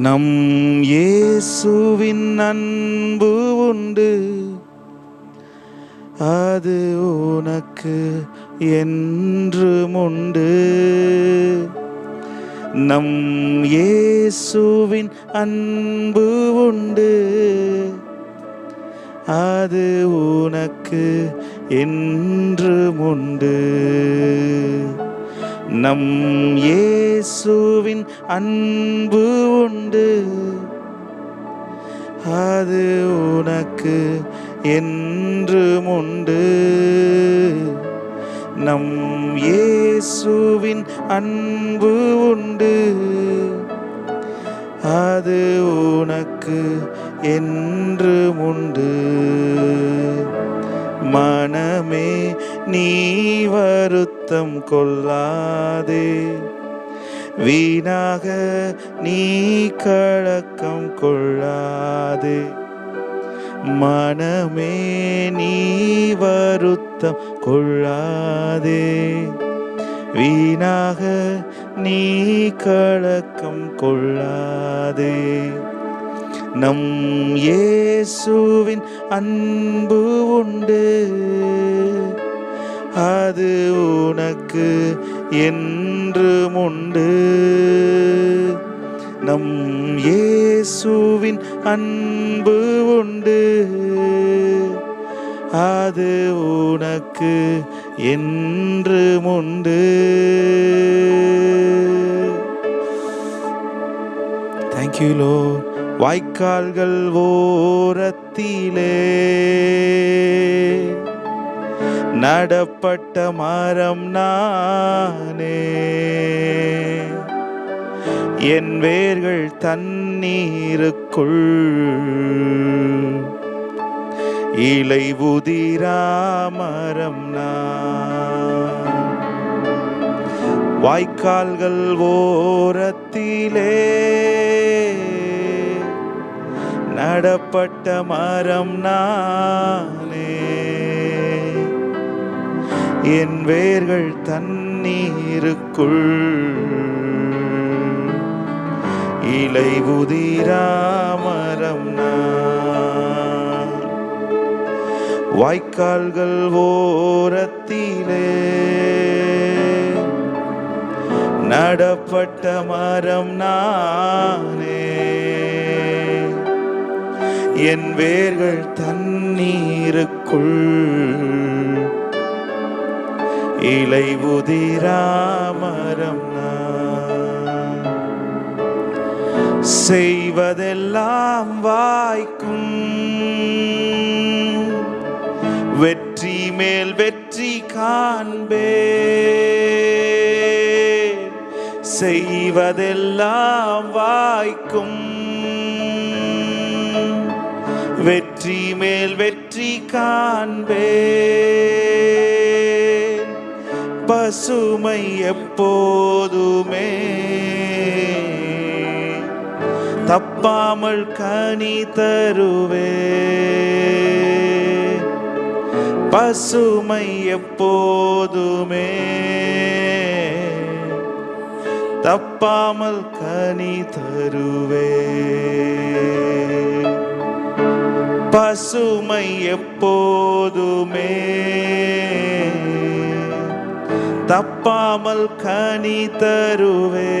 நம் இயேசுவின் அன்பு உண்டு, அது உனக்கு என்றும் உண்டு. நம் இயேசுவின் அன்பு உண்டு, அது உனக்கு என்றும் உண்டு. நம் இயேசுவின் அன்பு உண்டு, அது உனக்கு என்றும் உண்டு. நம் இயேசுவின் அன்பு உண்டு, அது உனக்கு என்றும் உண்டு. மனமே நீ வருத்தம் கொள்ளாதே, வீணாக நீ கலக்கம் கொள்ளாதே. மனமே நீ வருத்தம் கொள்ளாதே, வீணாக நீ கலக்கம் கொள்ளாதே. நம் இயேசுவின் அன்பு உண்டு, அது உனக்கு என்றும் உண்டு. நம் இயேசுவின் அன்பு உண்டு, அது உனக்கு என்றும் உண்டு. Thank you, Lord. வாய்க்கால்கள் ஓரத்திலே நடப்பட்ட மரம் நானே, என் வேர்கள் தண்ணீருக்குள் இலை உதிரா மரம் நான். வாய்க்கால்கள் ஓரத்திலே நடப்பட்ட மரம் நானே, என் வேர்கள் தண்ணீருக்குள் இலை உதிரா மரம் நான். வாய்க்கால்கள் ஓரத்திலே நடப்பட்ட மரம் நானே, என் வேர்கள் தண்ணீருக்குள் இலை உதிரா மரம் நான். செய்வதெல்லாம் வாய்க்கும், வெற்றி மேல் வெற்றி காண்பே. செய்வதெல்லாம் வாய்க்கும், வெற்றி மேல் வெற்றி காண்பே. பசுமை எப்போதுமே தப்பாமல் கனி தருவே. பசுமை எப்போதுமே தப்பாமல் கனி தருவே. பசுமை எப்போதுமே தப்பாமல் கனி தருவே.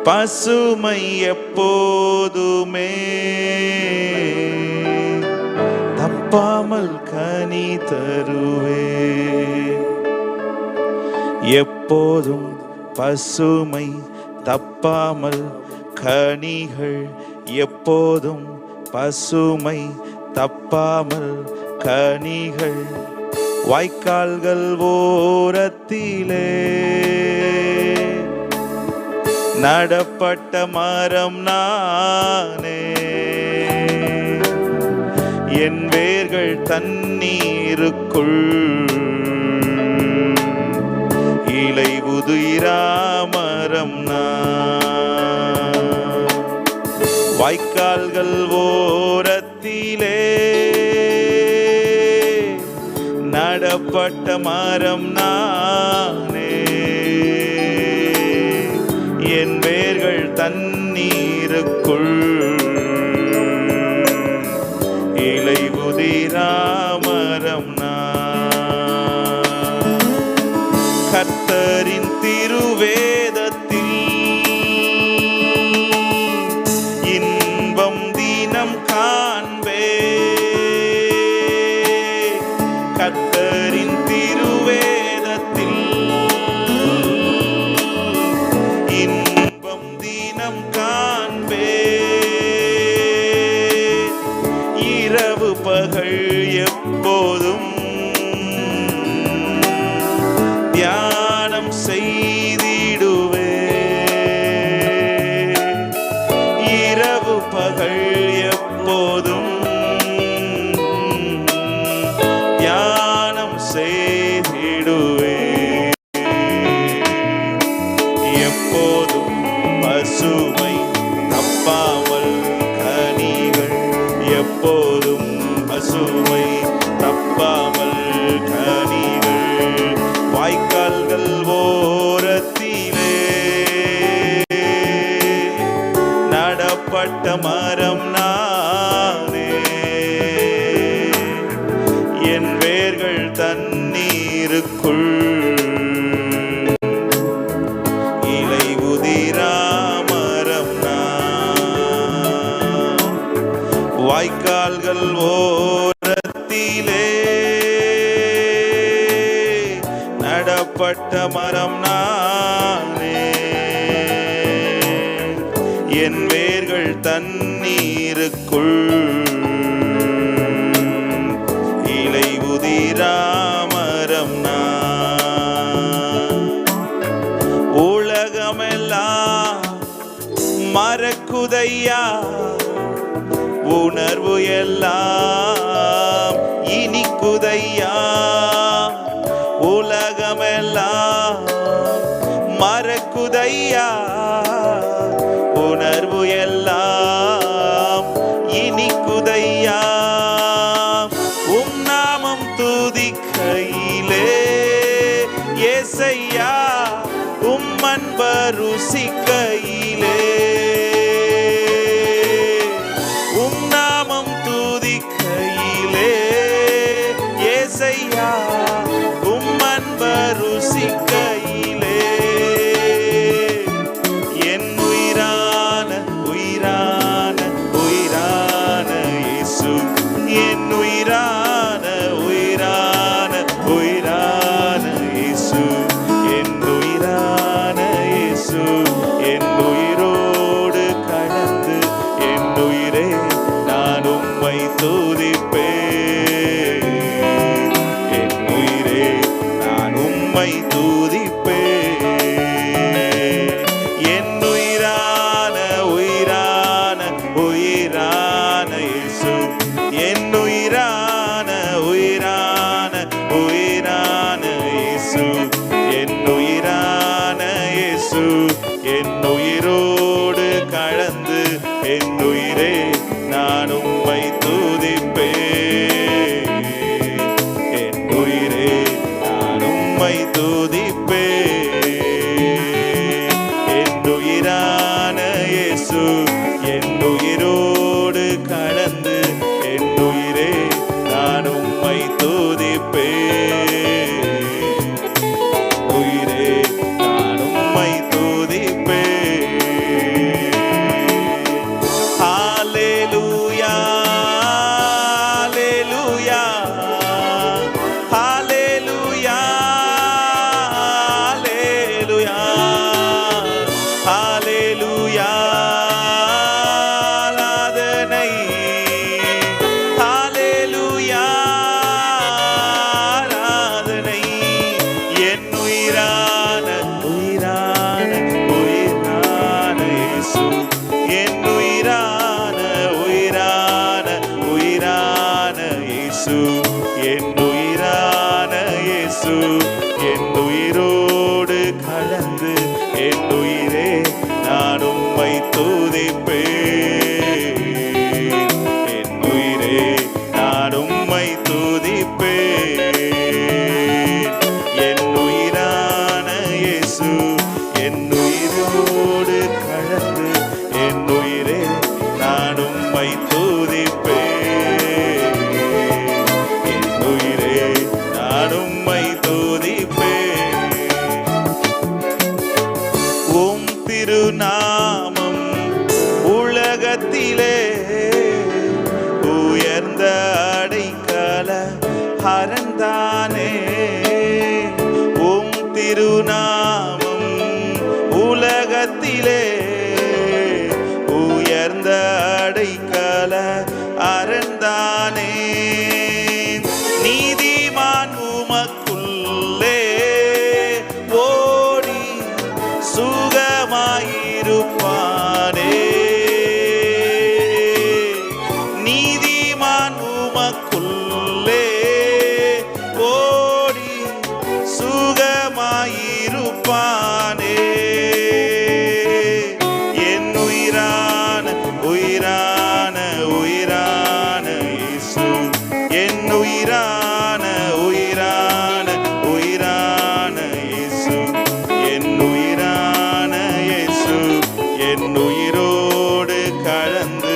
பசுமை எப்போதுமே தப்பாமல் கனி தருவே. எப்போதும் பசுமை தப்பாமல் கனிகள், எப்போதும் பசுமை தப்பாமல் கனிகள். வாய்க்கால்கள் ஓரத்திலே நடப்பட்ட மரம் நானே, என் வேர்கள் தண்ணீருக்குள் இலை உதிரா மரம் நான். வாய்க்கால்கள் ஓரத்திலே நடப்பட்ட மரம் நானே, என் வேர்கள் தண்ணீருக்குள். இலை உதிராமரம் நான். கர்த்தரின் திருவேதத்தில் இன்பம் தினம் காண்பே. கர்த்தரின் திருவேதத்தில் இன்பம் தினம் காண்பே. இரவு பகல் எப்போதும் தியானம் செய்திடுவே. இரவு பகல் எப்போதும் தியானம் செய்திடுவே. எப்போதும் பசுமை தப்பாமல் கனிகள். எப்போதும் பசுமை தப்பாமல் கனிகள். வாய்க்கால்கள் ஓரத்திலே நடப்பட்ட மரம் நானே. என் வேர்கள் தண்ணீருக்குள். இலை உதிராமரம் நான். வாய்க்கால்கள் ஓரத்திலே நடப்பட்ட மரம் நானே. என் வேர்கள் தண்ணீருக்குள். இலை உதிராமரம் நான். உலகமெல்லாம் மறக்குதையா. உணர்வு எல்லாம் இனிக்குதையா. உலகமெல்லாம் மறக்குதையா. உணர்வு எல்லாம் இனிக்குதையா. உம் நாமம் துதிக்கையிலே ஏசையா. உம் அன்பு ருசிக்கையிலே. உம் நாமம் துதிக்கையிலே ஏசையா. உம் அன்பு ருசிக்கையிலே. என் உயிரான உயிரான உயிரான இயேசு. என் உயிரான உயிரான உயிரான இயேசு. என் உயிரான இயேசு. என் உயிரோடு கலந்து என் உயிரே நான் உம்மை துதிப்பேன். என் உயிரே நான் உம்மை துதிப்பேன். என் உயிரான உயிரான உயிரான இயேசு. என் உயிரான உயிரான உயிரான இயேசு. என் உயிரான இயேசு. என் உயிரோடு கலந்து என் உயிரே நான் உம்மை துதிப்பேன். என் உயிரே நான் உம்மை துதிப்பேன். என் உயிரான இயேசு. என் உயிரோடு கலந்து என் உயிரே நான் உம்மை துதிப்பேன். உயிரே நான் உம்மை துதிப்பேன். ஹல்லேலூயா ஹல்லேலூயா ஹல்லேலூயா ஹல்லேலூயா. ஆராதனை. ஹல்லேலூயா ஆராதனை. என் உயிரான உயிரான உயிரான இயேசு. என் உயிரான உயிரான உயிரான இயேசு. என் உயிரான இயேசு. என் உயிரோடு கலந்து என் உயிரே நான் உம்மை துதிப்பேன். என் உயிரே நான் உம்மை துதிப்பேன். என் உயிரான இயேசு. என் உயிரோடு அறந்தானே. உம் திருநாமம் உலகத்திலே உயர்ந்த அடைக்கல அறந்தானே. நீதிமான் உமக்குள்ளே ஓடி சுகமாயிருப்பானே. நீதிமான் உமக்குள்ளே ஓடி சுகமாயிருப்பானே. என் உயிரான உயிரான உயிரான இயேசு, என் உயிரான உயிரான உயிரான இயேசு, என் உயிரான இயேசு, என் உயிரோடு கலந்து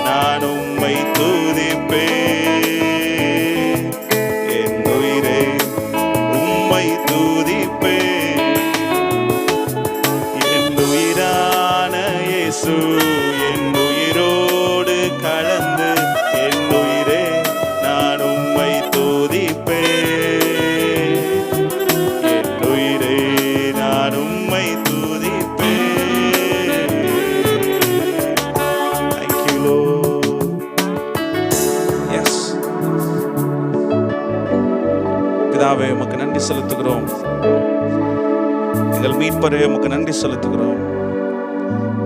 நான் உம்மை துதிப்பேன். என் உயிரே உம்மை துதிப்பேன். என் உயிரான இயேசு, என் உயிரோடு கலந்து என் உயிரே நான் உம்மை துதிப்பேன். என் உயிரே நான் உம்மை துதிப்பேன். Thank you, Lord. Yes. பிதாவே, உமக்கு நன்றி செலுத்துகிறோம். எங்கள் மீட்பரே, உமக்கு நன்றி செலுத்துகிறோம்.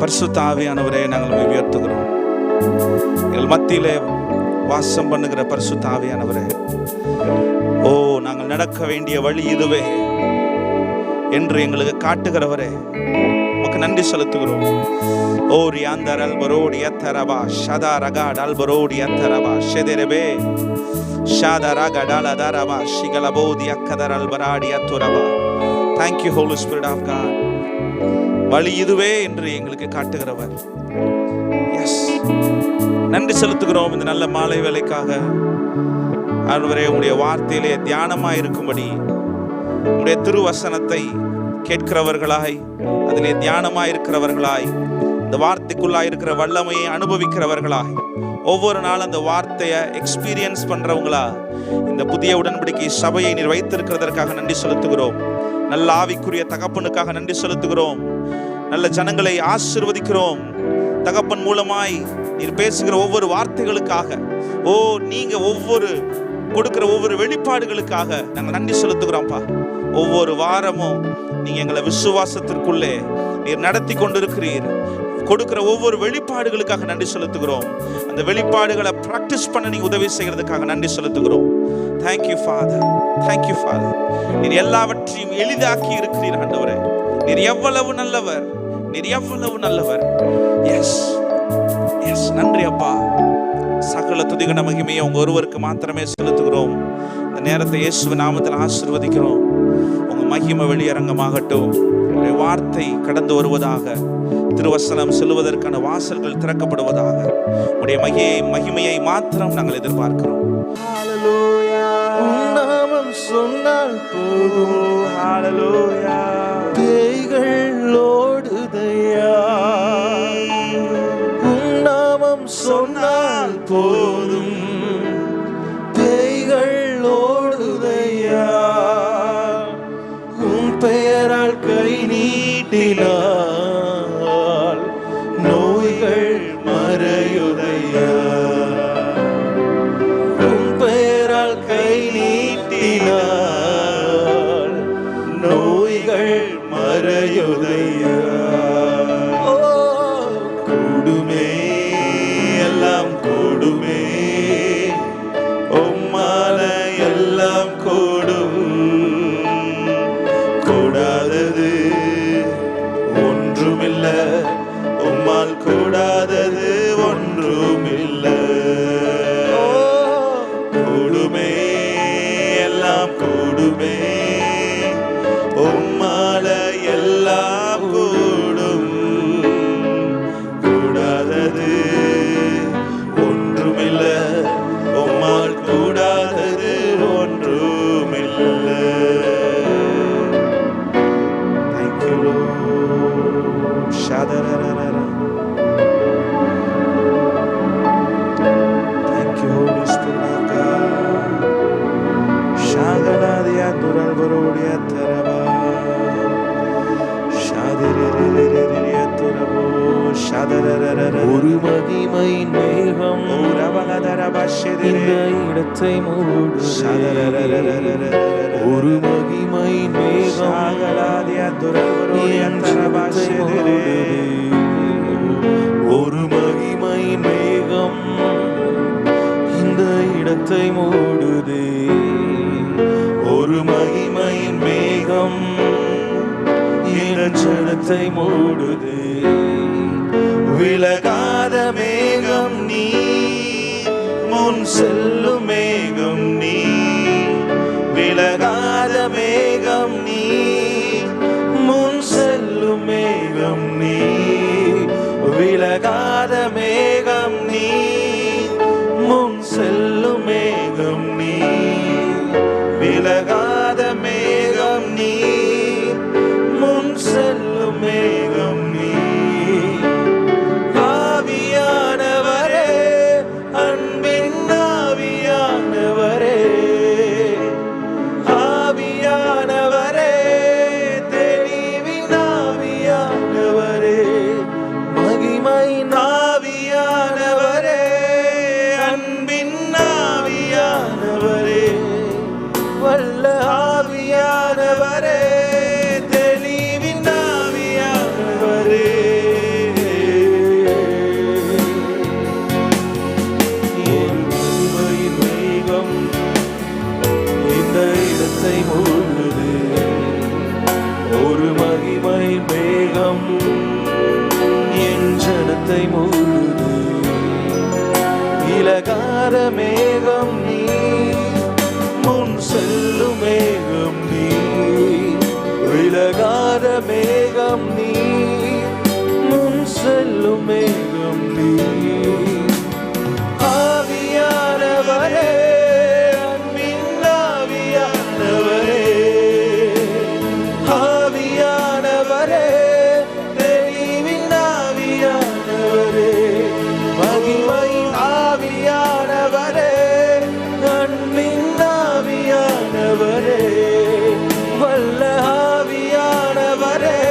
பரிசுத்த ஆவியானவரே, நாங்கள் உம்மை உயர்த்துகிறோம். எங்கள் மத்தியிலே வாசம் பண்ணுகிற பரிசுத்த ஆவியானவரே, ஓ நாங்கள் நடக்க வேண்டிய வழி இதுவே என்று எங்களுக்கு காட்டுகிறவரே, உமக்கு நன்றி செலுத்துகிறோம். ஓ ரியாந்தர் அல்பரோடி அத்தரபா ஷதா ரகாட் அல்பரோடி அத்தரபா ஷெதெரபே ஷாதா ரகாட் அலதரபா ஷிகலபோதி அக்கதர் அல்பராடி அத்துரபா. Thank you, Holy Spirit of God. வழி இதுவே என்று எங்களுக்கு காட்டுகிறவர். எஸ், நன்றி செலுத்துகிறோம் இந்த நல்ல மாலை வேளைக்காக. ஆண்டவரே, உம்முடைய வார்த்தையிலே தியானமாய் இருக்கும்படி உம்முடைய திருவசனத்தை கேட்கிறவர்களாய், அதிலே தியானமாய் இருக்கிறவர்களாய், இந்த வார்த்தைக்குள்ளாய் இருக்கிற வல்லமையை அனுபவிக்கிறவர்களாய், ஒவ்வொரு நாளும் அந்த வார்த்தையை எக்ஸ்பீரியன்ஸ் பண்றவங்களா இந்த புதிய உடன்படிக்கை சபையை நீர் வைத்திருக்கிறதற்காக நன்றி செலுத்துகிறோம். நல்ல ஆவிக்குரிய தகப்பனுக்காக நன்றி செலுத்துகிறோம். நல்ல ஜனங்களை ஆசீர்வதிக்கிறோம். தகப்பன் மூலமாய் நீர் பேசுகிற ஒவ்வொரு வார்த்தைகளுக்காக, ஓ நீங்க ஒவ்வொரு கொடுக்கிற ஒவ்வொரு வெளிப்பாடுகளுக்காக நாங்கள் நன்றி செலுத்துகிறோம்ப்பா. ஒவ்வொரு வாரமும் நீங்க எங்களை விசுவாசத்திற்குள்ளே நீர் நடத்தி கொண்டிருக்கிறீர். கொடுக்கிற ஒவ்வொரு வெளிப்பாடுகளுக்காக நன்றி செலுத்துகிறோம். அந்த வெளிப்பாடுகளை பிராக்டிஸ் பண்ண நீங்க உதவி செய்கிறதுக்காக நன்றி செலுத்துகிறோம். Thank you father, thank you father. நீர் எல்லாவற்றையும் எளிதாக்கி இருக்கிறீர் ஆண்டவரே. நீர் எவ்வளவு நல்லவர், நீர் எவ்வளவு நல்லவர். எஸ் எஸ், நன்றி அப்பா. சகல துதிகன மகிமையை உங்க ஒருவருக்கு மாத்திரமே செலுத்துகிறோம். இந்த நேரத்தை இயேசுவின் நாமத்தில் ஆசீர்வதிக்கிறோம். உங்க மகிமை வெளியரங்கமாகட்டும். உங்களுடைய வார்த்தை கடந்து வருவதாக, திருவசனம் செல்வதற்கான வாசல்கள் திறக்கப்படுவதாக. உடைய மகிமையை மாத்திரம் நாங்கள் எதிர்பார்க்கிறோம். ஹalleluya, நாமம் சொன்னால் போதும். ஹalleluya, பேய்கள் ஓடுதையா. நாமம் சொன்னால் போதும், பேய்கள் ஓடுதையா. உன் பெயரால் கை நீட்டினார் நோய்கள் மறையுதையா. உன் பெயரால் கை நீட்டினார் நோய்கள் மறையுதையா. கூடுமே, எல்லாம் கூடுமே, உம்மால எல்லாம் கூடும். கூடாதது ஒன்றுமில்ல, உம்மால் கூடாதது ஒன்றுமில்ல. கூடுமே, எல்லாம் கூடுமே, உம்மால எல்லாம் கூடும். கூடாதது ஒன்றுமில்ல, உம்மால் கூடாதது ஒன்றுமில்ல. Thank you, Lord. Shadararara. Thank you, Holy Spirit of God. இந்த இடத்தை மூடுதே. ஒரு மகிமை மேகம் ஒரு மகிமை மேகம் இந்த இடத்தை மூடுதே. ஒரு மகிமை மேகம் ஜனத்தை மூடுதே. விலகாத மேகம் நீ, முன் செல்லும் மேகம் நீ. விலகாத மேகம் நீ, முன் செல்லும் மேகம் நீ. விலகாத மேகம் நீ, முன் செல்லும் மேகம் நீ. விலகாத மேகம் நீ, முன் செல்லும் மேகம் நீ. ஆவியானவரே, அன்பின் ஆவியானவரே. ஆவியானவரே, தெளிவின் ஆவியானவரே. மகிமையின் ஆவியானவரே, அன்பின் ஆவியானவரே. வல்ல ஆவியானவரே, தெளிவின் ஆவியானவரே. ஒரு மகிமையின் மேகம் இந்த இடத்தை மூடுதே. ஒரு மகிமை மேகம் என் ஜனத்தை மூடுதே. விலகாத மேகம் நீ, முன் செல்லும் மேகம் நீ. விலகாத மேகம் நீ, முன் செல்லும் மேகம் நீ. ஆவியானவரே, அன்பின் ஆவியானவரே. ஆவியானவரே, தெளிவின் ஆவியானவரே. மகிமையின் ஆவியானவரே, அன்பின் ஆவியானவரே. வல்ல ஆவியானவரே,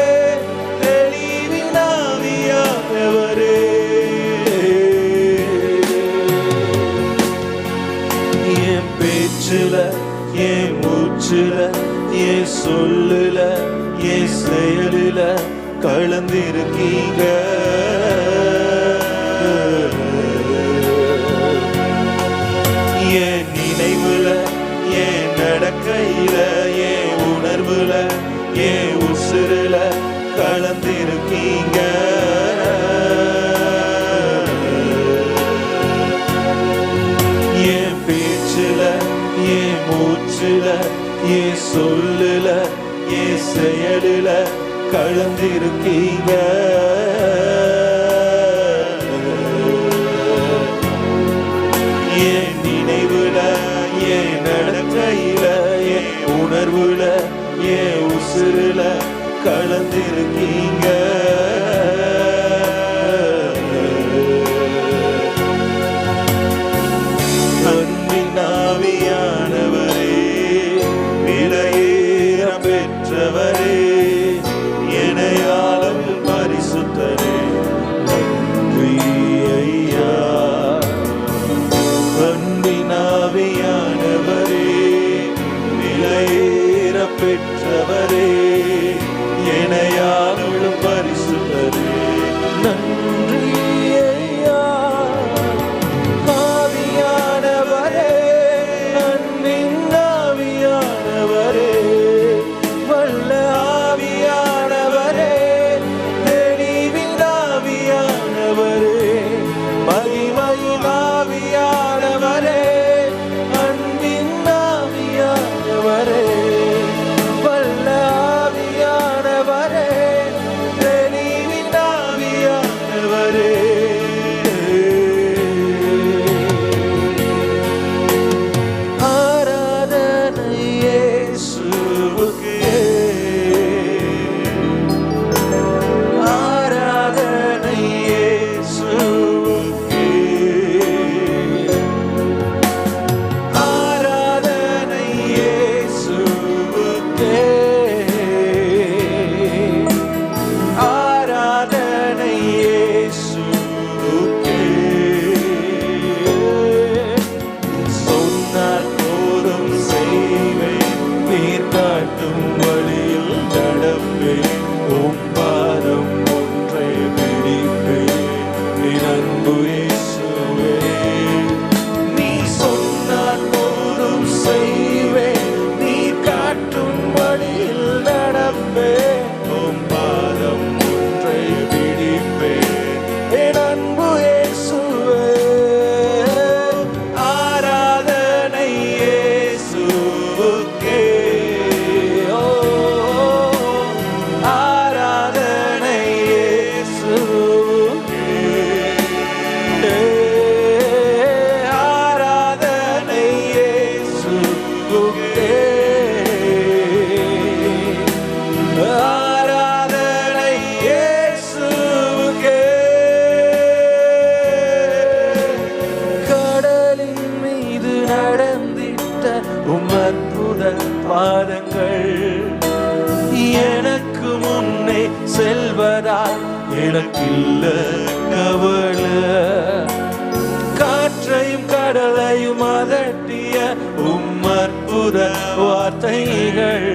தெளிவின் ஆவியானவரே. என் பேச்சுல, என் மூச்சுல, என் சொல்லுல, என் செயலுல கலந்திருக்கீங்க. என் நினைவுல, என் நடக்கையில, என் உணர்வுல, என் உசுருல கலந்திருக்கீங்க. என் பேச்சுல, என் மூச்சுல, என் சொல்லுல, என் செயலுல கலந்திருக்கீங்க. என் நினைவுல, என் நடக்கையில, என் உணர்வுல, என் உசுருல கலந்திருக்கீங்க. அன்பின் ஆவியானவரே, விலையேற பெற்றவரே, இணையாளும் பரிசுத்தரே, நன்றி ஐயா. அன்பின் ஆவியானவரே, விலையேற பெற்றவரே, இணையாளும் பரிசுத்தரே, நன்றி ஐயா. ஆவியானவரே, அன்பின் ஆவியானவரே. வல்ல ஆவியானவரே, தெளிவின் ஆவியானவரே. மகிமையின் ஆவியானவரே, அன்பின் ஆவியானவரே. வல்ல பாதங்கள் எனக்கு முன்னே செல்வதால் எனக்கில்ல கவலை. காற்றையும் கடலையும் அதட்டிய அற்புத வார்த்தைகள்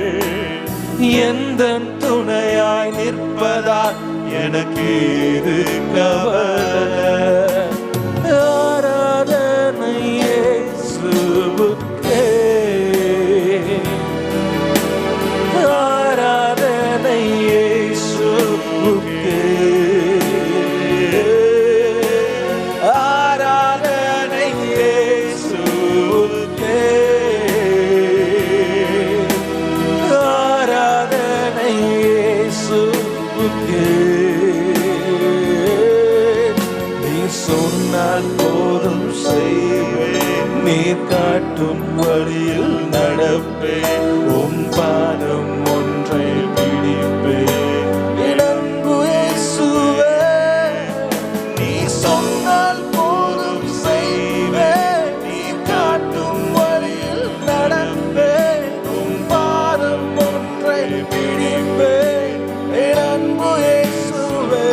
எந்தன் துணையாய் நிற்பதால் எனக்கு இது கவலை. ஆராதனை இயேசுவுக்கே, ஆராதனை இயேசுவுக்கே, ஆராதனை இயேசுவுக்கே, ஆராதனை இயேசுவுக்கே. சொன்னால் போதும் செய்வேன், நீர் காட்டும் வழியில் நடப்பேன், உம் பாதம் ஒன்றை பிடிப்பேன். இளம்பு இயேசுவே, நீ சொன்னால் போதும் செய்வேன், நீர் காட்டும் வழியில் நடப்பேன், உம் பாதம் ஒன்றை பிடிப்பேன். இளம்பு இயேசுவே,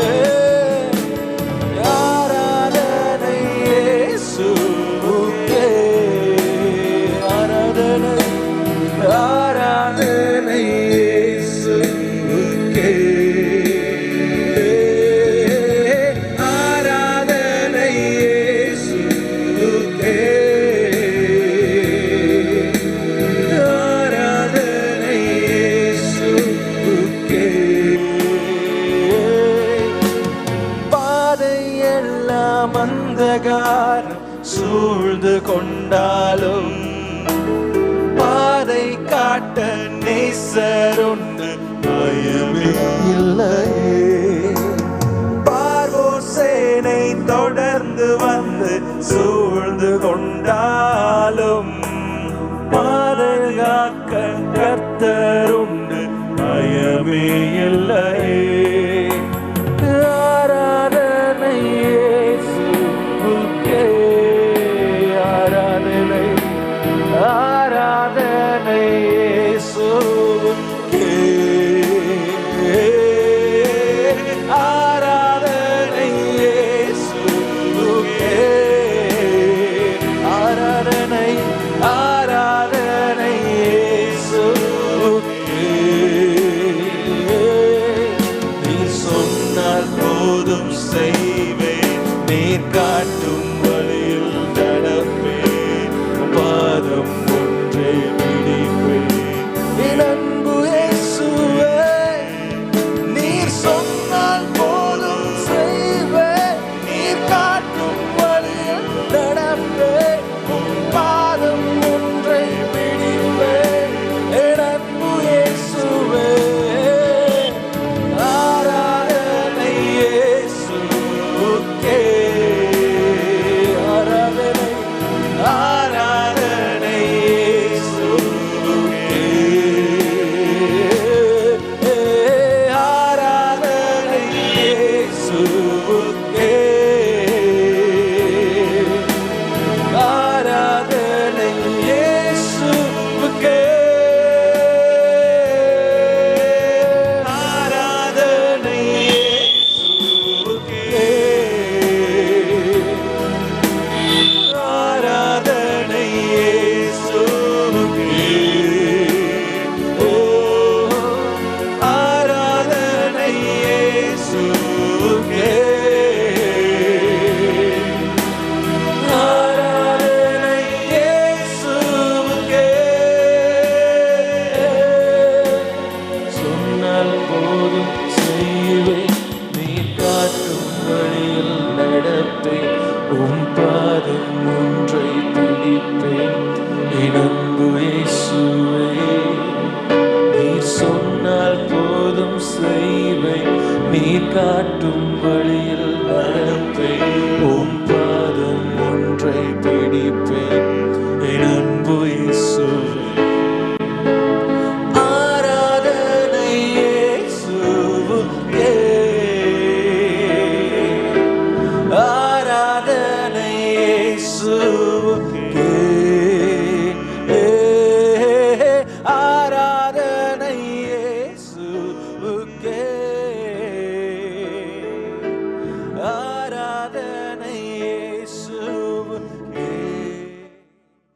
ஆராதனை இயேசுவுக்கே, ஆராதனை இயேசுவுக்கே, ஆராதனை இயேசுவுக்கே. பாதை எல்லாம் அந்தகாரம் சூழ்ந்து கொண்டாலும் பாதை காட்ட நேசருண்டு பயமே இல்லையே. பார்வோர் சேனை தொடர்ந்து வந்து சூழ்ந்து கொண்டாலும் பாதுகாக்க கர்த்தருண்டு பயமே இல்லை.